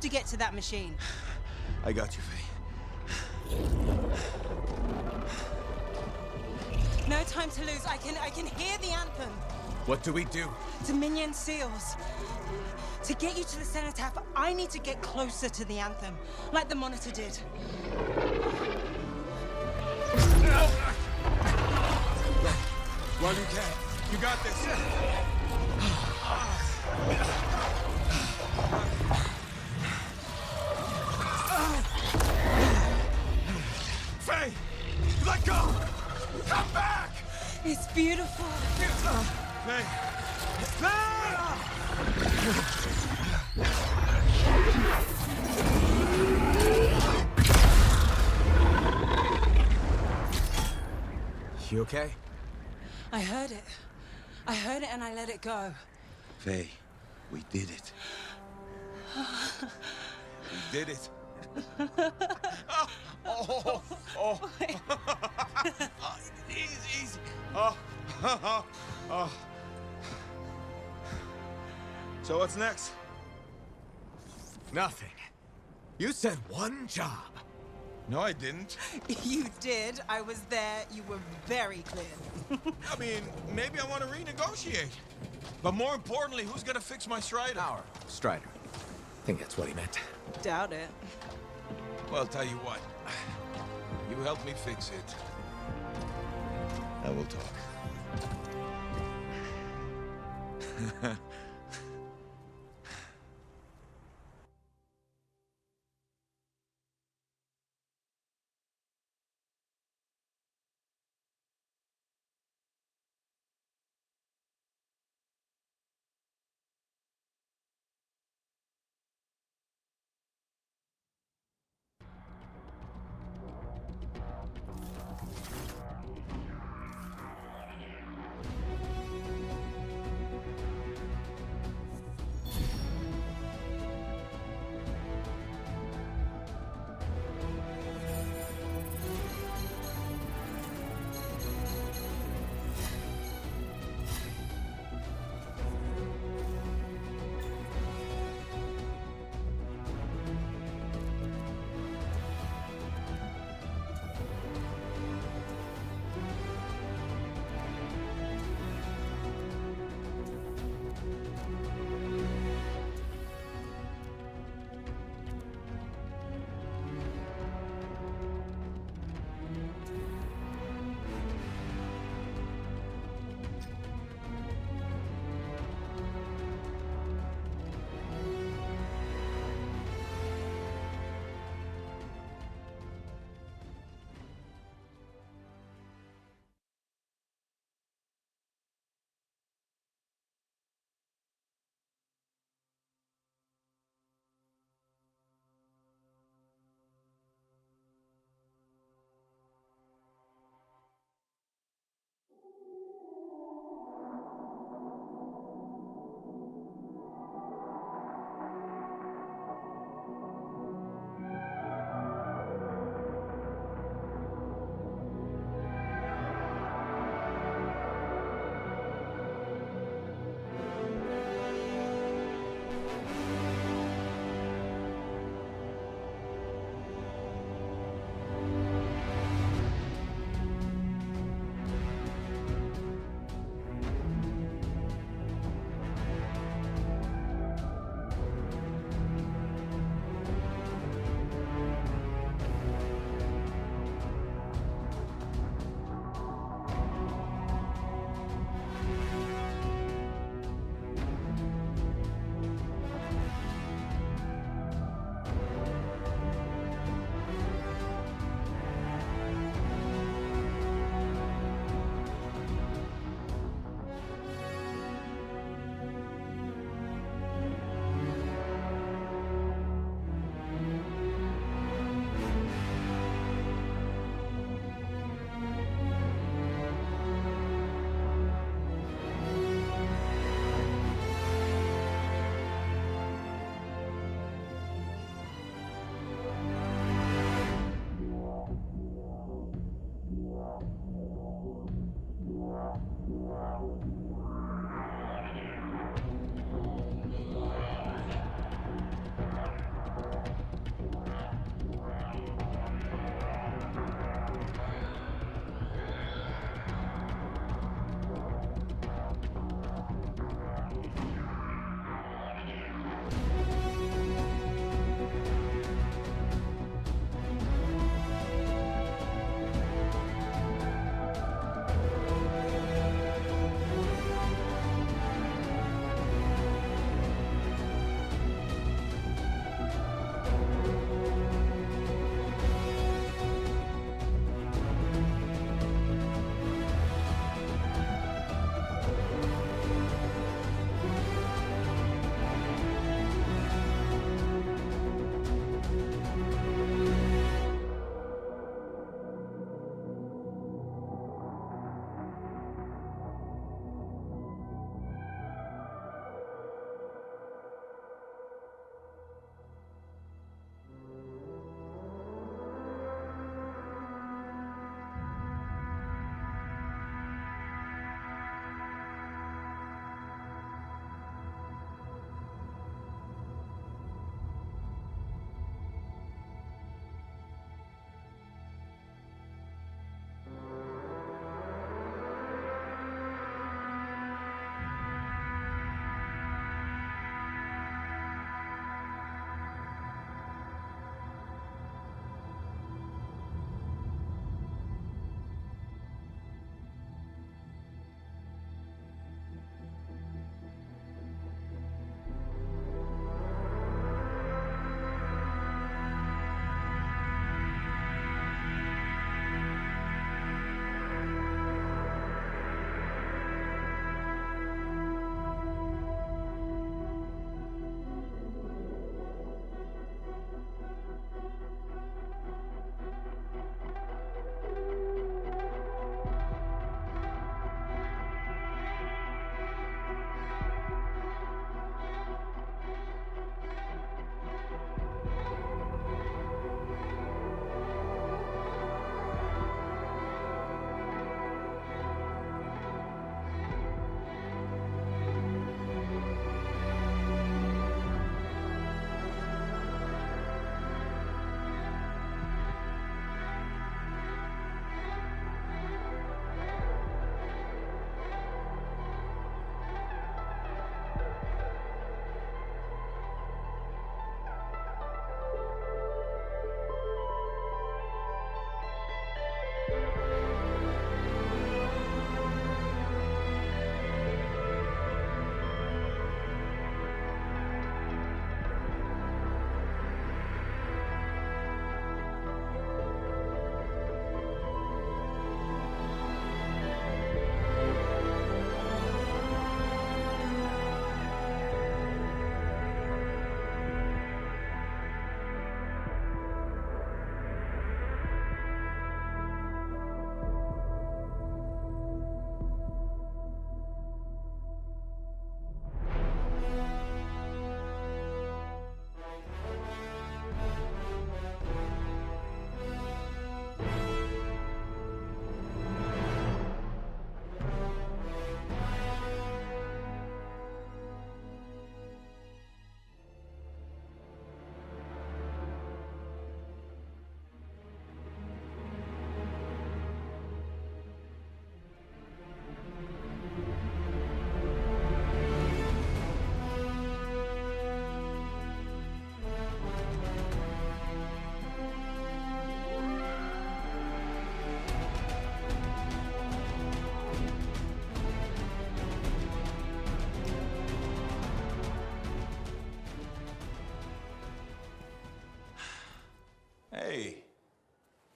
to get to that machine. I got you, Faye. No time to lose. I can hear the anthem. What do we do? Dominion seals. To get you to the cenotaph, I need to get closer to the anthem, like the monitor did. Well, you can. You got this. Faye! Let go! Come back! It's beautiful. Faye! Faye! You okay? I heard it. I heard it and I let it go. Faye, we did it. We did it. Oh. Easy. Oh. So what's next? Nothing. You said one job. No, I didn't. You did. I was there. You were very clear. I mean, maybe I want to renegotiate. But more importantly, who's gonna fix my Strider? Our Strider. I think that's what he meant. Doubt it. Well, tell you what. You help me fix it. And we'll talk.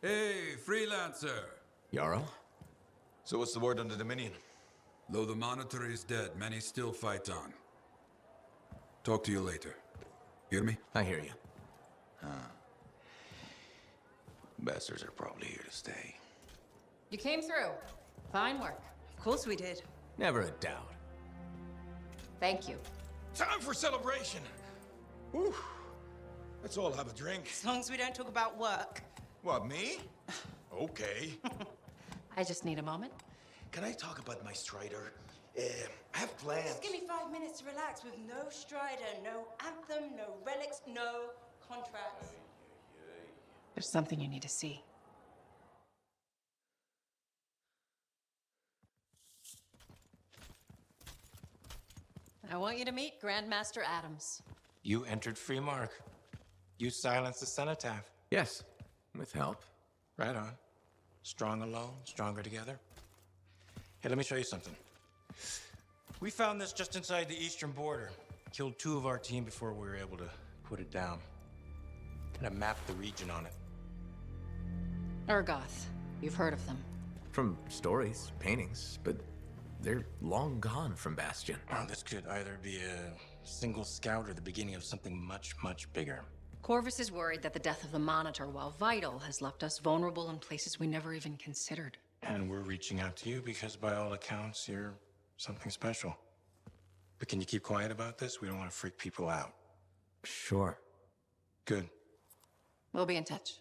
Hey, freelancer! Jarl? So what's the word on the Dominion? Though the Monitor is dead, many still fight on. Talk to you later. Hear me? I hear you. Bastards are probably here to stay. You came through. Fine work. Of course we did. Never a doubt. Thank you. Time for celebration! Whew. Let's all have a drink. As long as we don't talk about work. What, me? Okay. I just need a moment. Can I talk about my Strider? I have plans. Just give me 5 minutes to relax with no Strider, no Anthem, no relics, no contracts. There's something you need to see. I want you to meet Grandmaster Adams. You entered Freemark. You silenced the cenotaph. Yes, with help. Right on. Strong alone, stronger together. Hey, let me show you something. We found this just inside the eastern border. Killed 2 of our team before we were able to put it down. And I mapped the region on it. Urgoth. You've heard of them. From stories, paintings, but they're long gone from Bastion. Oh, this could either be a single scout or the beginning of something much, much bigger. Corvus is worried that the death of the Monitor, while vital, has left us vulnerable in places we never even considered. And we're reaching out to you because by all accounts, you're something special. But can you keep quiet about this? We don't want to freak people out. Sure. Good. We'll be in touch.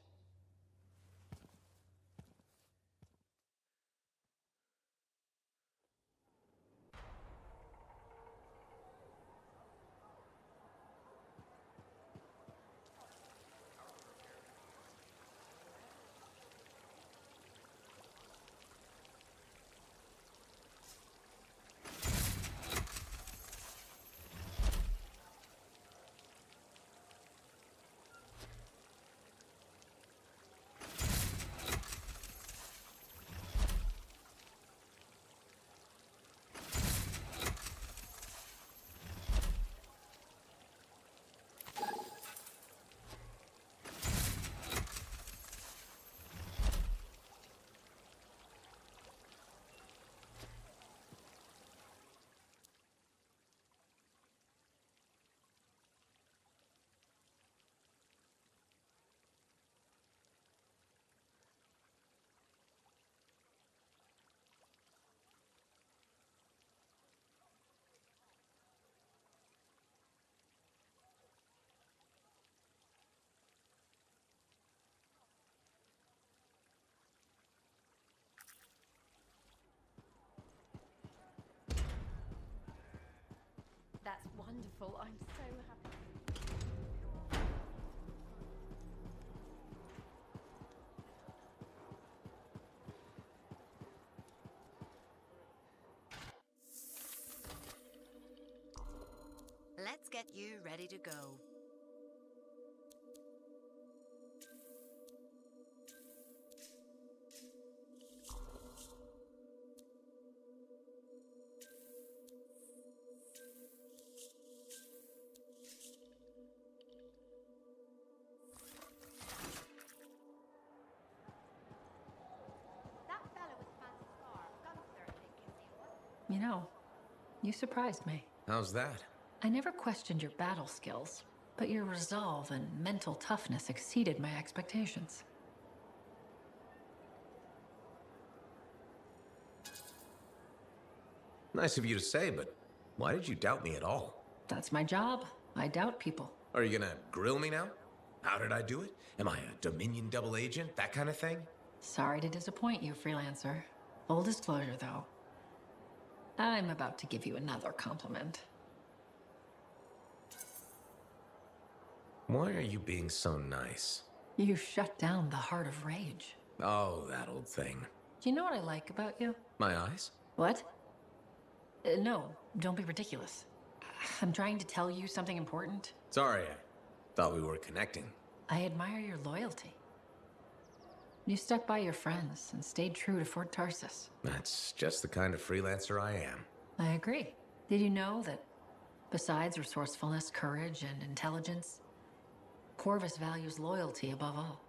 That's wonderful. I'm so happy. Let's get you ready to go. That fellow with the fancy scar, Gunther, I think his name was. You know, you surprised me. How's that? I never questioned your battle skills, but your resolve and mental toughness exceeded my expectations. Nice of you to say, but why did you doubt me at all? That's my job. I doubt people. Are you gonna grill me now? How did I do it? Am I a Dominion double agent? That kind of thing? Sorry to disappoint you, freelancer. Full disclosure, though. I'm about to give you another compliment. Why are you being so nice? You shut down the heart of rage. Oh, that old thing. Do you know what I like about you? My eyes? What? No, don't be ridiculous. I'm trying to tell you something important. Sorry, I thought we were connecting. I admire your loyalty. You stuck by your friends and stayed true to Fort Tarsus. That's just the kind of freelancer I am. I agree. Did you know that besides resourcefulness, courage, and intelligence, Corvus values loyalty above all?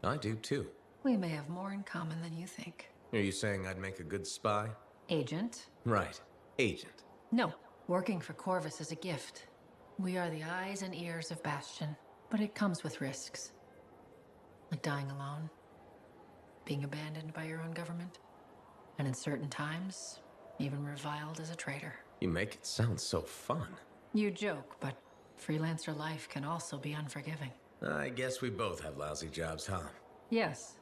I do too. We may have more in common than you think. Are you saying I'd make a good spy? Agent? Right. Agent. No. Working for Corvus is a gift. We are the eyes and ears of Bastion, but it comes with risks. Like dying alone, being abandoned by your own government, and in certain times, even reviled as a traitor. You make it sound so fun. You joke, but freelancer life can also be unforgiving. I guess we both have lousy jobs, huh? Yes,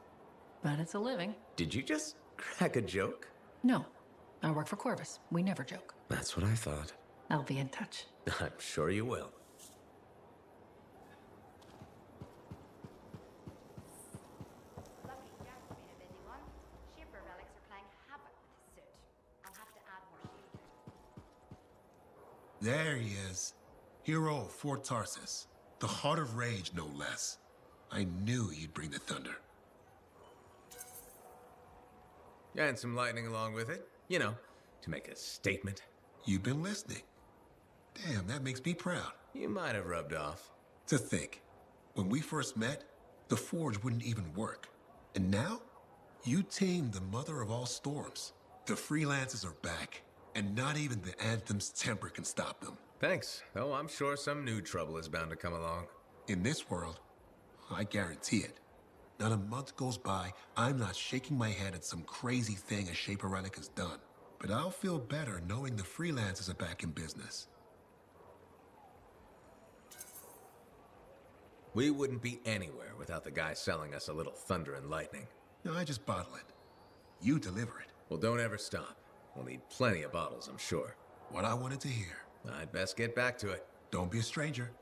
but it's a living. Did you just crack a joke? No, I work for Corvus. We never joke. That's what I thought. I'll be in touch. I'm sure you will. Lucky Jack's been a busy one. Shipper relics are playing havoc with his suit. I'll have to add more shield. There he is. Hero of Fort Tarsus. The Heart of Rage, no less. I knew he'd bring the thunder. And some lightning along with it. You know, to make a statement. You've been listening. Damn, that makes me proud. You might have rubbed off. To think, when we first met, the Forge wouldn't even work. And now, you tamed the mother of all storms. The freelancers are back, and not even the Anthem's temper can stop them. Thanks, though I'm sure some new trouble is bound to come along. In this world, I guarantee it. Not a month goes by, I'm not shaking my head at some crazy thing a Shaper Relic has done. But I'll feel better knowing the freelancers are back in business. We wouldn't be anywhere without the guy selling us a little thunder and lightning. No, I just bottle it. You deliver it. Well, don't ever stop. We'll need plenty of bottles, I'm sure. What I wanted to hear. I'd best get back to it. Don't be a stranger.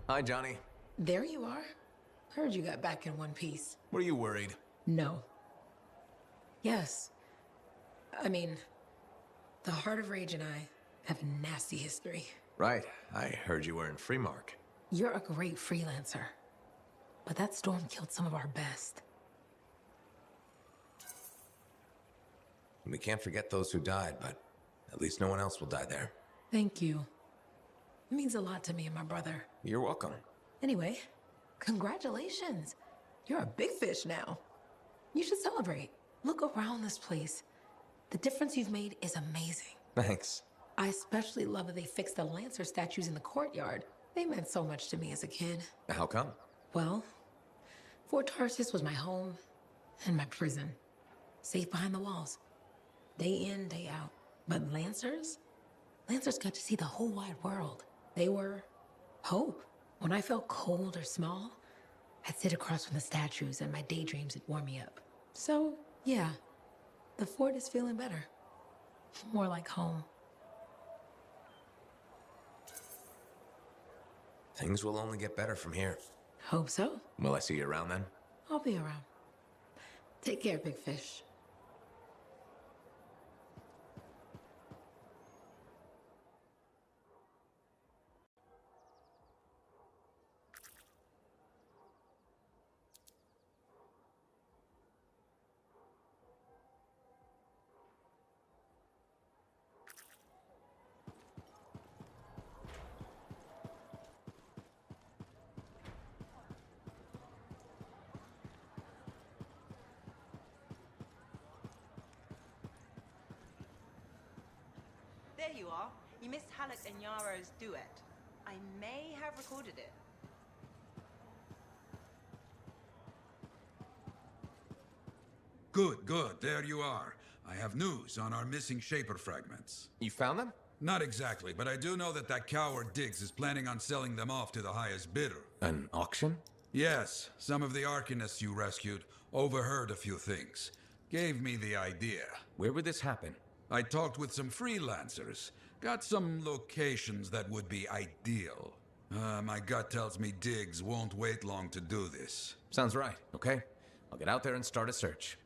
Hi, Johnny. There you are. Heard you got back in one piece. Were you worried? No. Yes. I mean, the Heart of Rage and I have a nasty history. Right. I heard you were in Freemark. You're a great freelancer. But that storm killed some of our best. We can't forget those who died, but at least no one else will die there. Thank you. It means a lot to me and my brother. You're welcome. Anyway, congratulations. You're a big fish now. You should celebrate. Look around this place. The difference you've made is amazing. Thanks. I especially love that they fixed the Lancer statues in the courtyard. They meant so much to me as a kid. How come? Well, Fort Tarsus was my home and my prison. Safe behind the walls. Day in, day out. But Lancers? Lancers got to see the whole wide world. They were hope. When I felt cold or small, I'd sit across from the statues and my daydreams would warm me up. So, yeah, the fort is feeling better. More like home. Things will only get better from here. Hope so. Will I see you around then? I'll be around. Take care, big fish. There you are. You missed Halleck and Yaro's duet. I may have recorded it. Good, good. There you are. I have news on our missing Shaper fragments. You found them? Not exactly, but I do know that coward Diggs is planning on selling them off to the highest bidder. An auction? Yes, some of the Arcanists you rescued overheard a few things. Gave me the idea. Where would this happen? I talked with some freelancers. Got some locations that would be ideal. My gut tells me Diggs won't wait long to do this. Sounds right, okay? I'll get out there and start a search.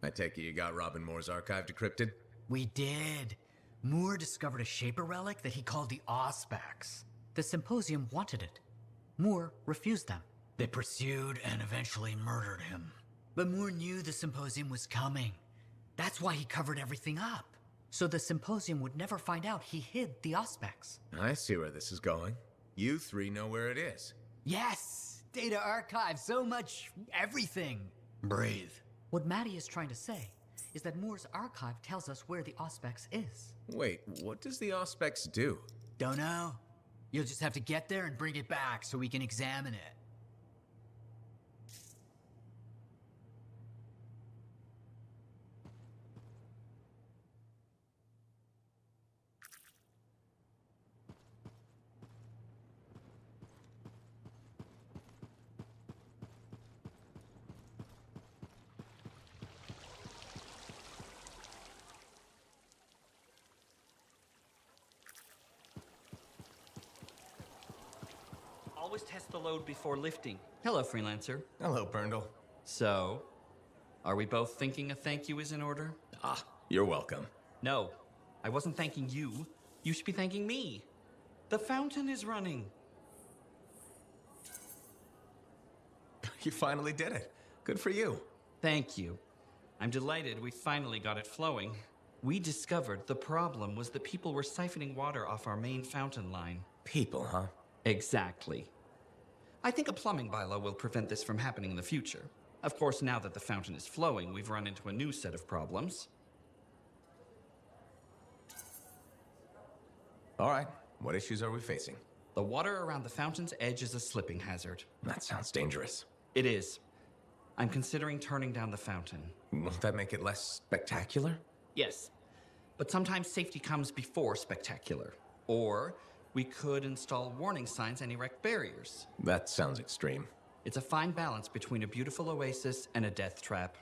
I take it you got Robin Moore's archive decrypted? We did. Moore discovered a Shaper relic that he called the Auspex. The Symposium wanted it. Moore refused them. They pursued and eventually murdered him. But Moore knew the Symposium was coming. That's why he covered everything up. So the Symposium would never find out he hid the Auspex. I see where this is going. You three know where it is. Yes! Data archive, so much everything. Breathe. What Maddie is trying to say is that Moore's archive tells us where the Auspex is. Wait, what does the Auspex do? Don't know. You'll just have to get there and bring it back so we can examine it. Always test the load before lifting. Hello, Freelancer. Hello, Brundle. So, are we both thinking a thank you is in order? Ah, you're welcome. No, I wasn't thanking you. You should be thanking me. The fountain is running. You finally did it. Good for you. Thank you. I'm delighted we finally got it flowing. We discovered the problem was that people were siphoning water off our main fountain line. People, huh? Exactly. I think a plumbing bylaw will prevent this from happening in the future. Of course, now that the fountain is flowing, we've run into a new set of problems. All right, what issues are we facing? The water around the fountain's edge is a slipping hazard. That sounds dangerous. It is. I'm considering turning down the fountain. Won't that make it less spectacular? Yes, but sometimes safety comes before spectacular. Or we could install warning signs and erect barriers. That sounds extreme. It's a fine balance between a beautiful oasis and a death trap.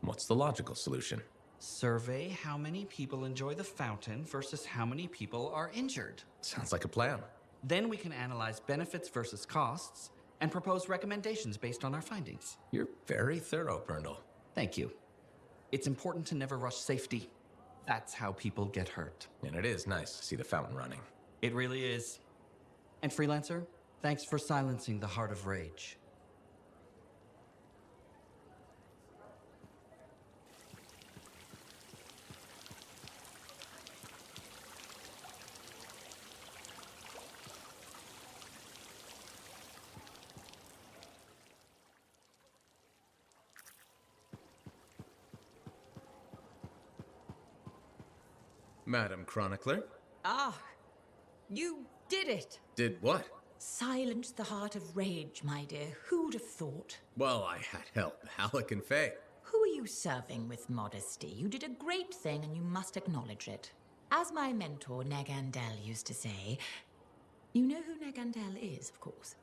What's the logical solution? Survey how many people enjoy the fountain versus how many people are injured. Sounds like a plan. Then we can analyze benefits versus costs and propose recommendations based on our findings. You're very thorough, Brundle. Thank you. It's important to never rush safety. That's how people get hurt. And it is nice to see the fountain running. It really is. And Freelancer, thanks for silencing the heart of rage. Madam Chronicler? Ah, you did it. Did what? Silence the heart of rage, my dear. Who'd have thought? Well, I had help. Alec and Faye. Who are you serving with modesty? You did a great thing and you must acknowledge it. As my mentor, Negandel, used to say, you know who Negandel is, of course.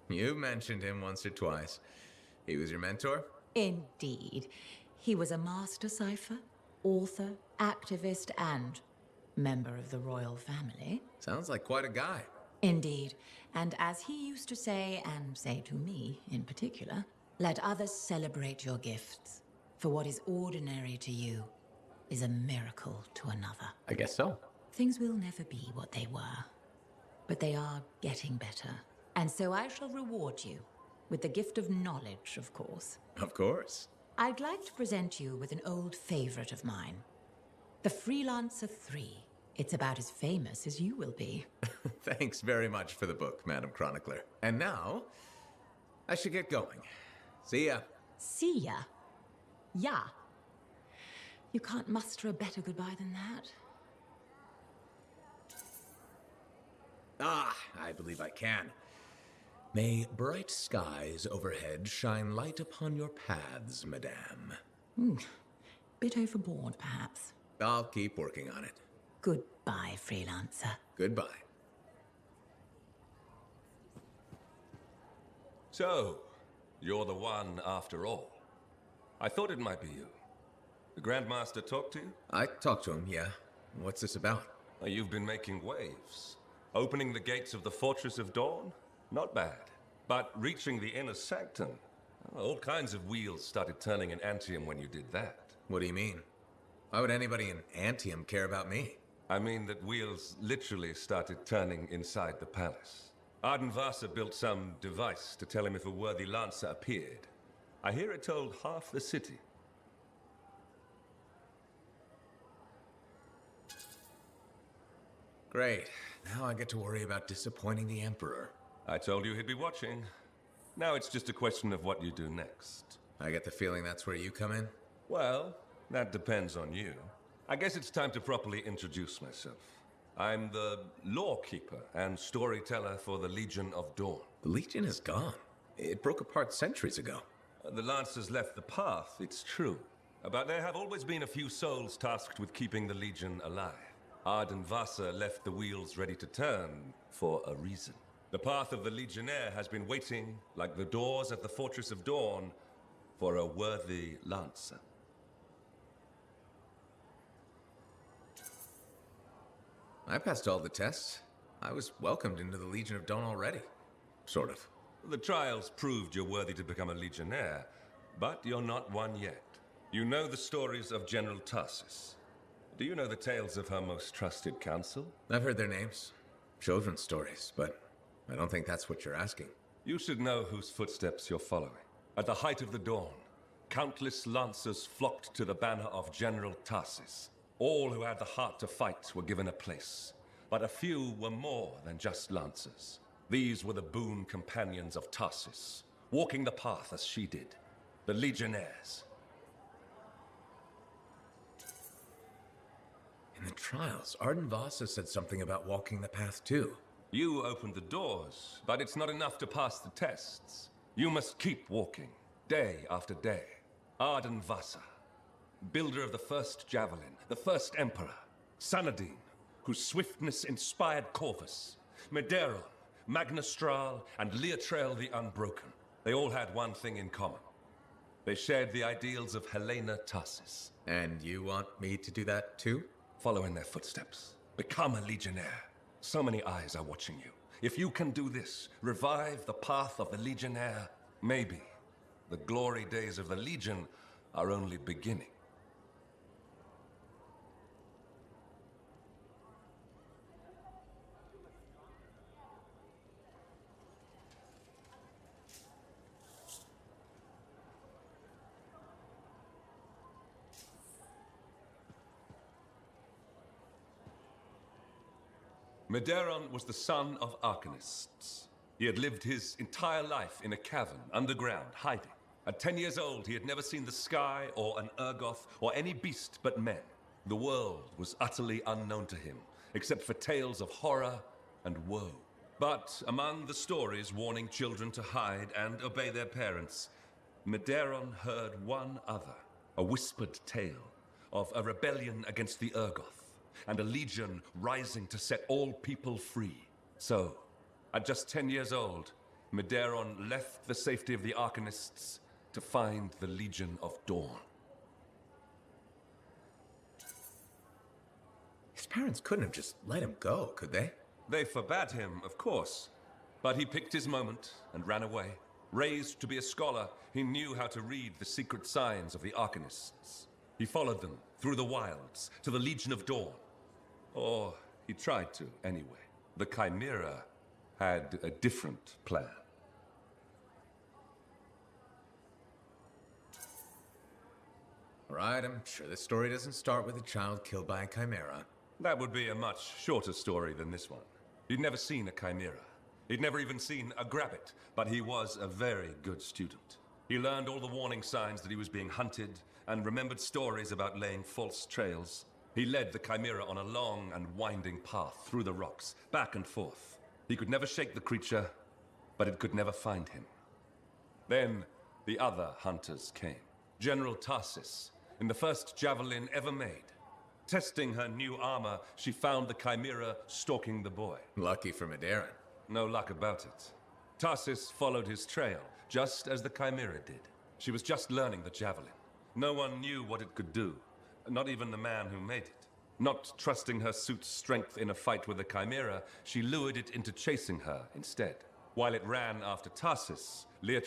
You mentioned him once or twice. He was your mentor? Indeed. He was a master cipher, author, activist, and member of the royal family. Sounds like quite a guy. Indeed. And as he used to say, and say to me in particular, let others celebrate your gifts. For what is ordinary to you is a miracle to another. I guess so. Things will never be what they were, but they are getting better. And so I shall reward you with the gift of knowledge, of course. Of course. I'd like to present you with an old favorite of mine, The Freelancer 3. It's about as famous as you will be. Thanks very much for the book, Madam Chronicler. And now, I should get going. See ya. See ya? Yeah. You can't muster a better goodbye than that. Ah, I believe I can. May bright skies overhead shine light upon your paths, madame. Bit overboard, perhaps. I'll keep working on it. Goodbye, Freelancer. Goodbye. So, you're the one after all. I thought it might be you. The Grandmaster talked to you? I talked to him, yeah. What's this about? You've been making waves. Opening the gates of the Fortress of Dawn? Not bad. But reaching the inner sanctum? All kinds of wheels started turning in Anthem when you did that. What do you mean? Why would anybody in Anthem care about me? I mean that wheels literally started turning inside the palace. Ardenvasa built some device to tell him if a worthy lancer appeared. I hear it told half the city. Great. Now I get to worry about disappointing the Emperor. I told you he'd be watching. Now it's just a question of what you do next. I get the feeling that's where you come in? Well, that depends on you. I guess it's time to properly introduce myself. I'm the lawkeeper and storyteller for the Legion of Dawn. The Legion is gone. It broke apart centuries ago. The Lancers left the path, it's true. But there have always been a few souls tasked with keeping the Legion alive. Ardenvasa left the wheels ready to turn for a reason. The path of the Legionnaire has been waiting, like the doors at the Fortress of Dawn, for a worthy Lancer. I passed all the tests. I was welcomed into the Legion of Dawn already. Sort of. The trials proved you're worthy to become a Legionnaire, but you're not one yet. You know the stories of General Tarsus. Do you know the tales of her most trusted council? I've heard their names. Children's stories, but I don't think that's what you're asking. You should know whose footsteps you're following. At the height of the dawn, countless lancers flocked to the banner of General Tarsus. All who had the heart to fight were given a place, but a few were more than just lancers. These were the boon companions of Tarsus, walking the path as she did, the Legionnaires. In the trials, Ardenvasa said something about walking the path too. You opened the doors, but it's not enough to pass the tests. You must keep walking, day after day. Ardenvasa, builder of the first javelin, the first emperor. Sanadine, whose swiftness inspired Corvus. Medeiros, Magnastral, and Leotrail the Unbroken. They all had one thing in common. They shared the ideals of Helena Tarsus. And you want me to do that too? Follow in their footsteps. Become a Legionnaire. So many eyes are watching you. If you can do this, revive the path of the Legionnaire, maybe the glory days of the Legion are only beginning. Medeiros was the son of arcanists. He had lived his entire life in a cavern, underground, hiding. At 10 years old, he had never seen the sky or an Urgoth or any beast but men. The world was utterly unknown to him, except for tales of horror and woe. But among the stories warning children to hide and obey their parents, Medeiros heard one other, a whispered tale of a rebellion against the Urgoth, and a legion rising to set all people free. So, at just 10 years old, Medeiros left the safety of the Arcanists to find the Legion of Dawn. His parents couldn't have just let him go, could they? They forbade him, of course, but he picked his moment and ran away. Raised to be a scholar, he knew how to read the secret signs of the Arcanists. He followed them through the wilds to the Legion of Dawn. Or he tried to, anyway. The Chimera had a different plan. Right, I'm sure this story doesn't start with a child killed by a Chimera. That would be a much shorter story than this one. He'd never seen a Chimera. He'd never even seen a Grabbit, but he was a very good student. He learned all the warning signs that he was being hunted, and remembered stories about laying false trails. He led the Chimera on a long and winding path through the rocks, back and forth. He could never shake the creature, but it could never find him. Then the other hunters came. General Tarsus, in the first javelin ever made. Testing her new armor, she found the Chimera stalking the boy. Lucky for Medeiros. No luck about it. Tarsus followed his trail, just as the Chimera did. She was just learning the javelin. No one knew what it could do. Not even the man who made it. Not trusting her suit's strength in a fight with the Chimera, she lured it into chasing her instead. While it ran after Tarsus, Leotre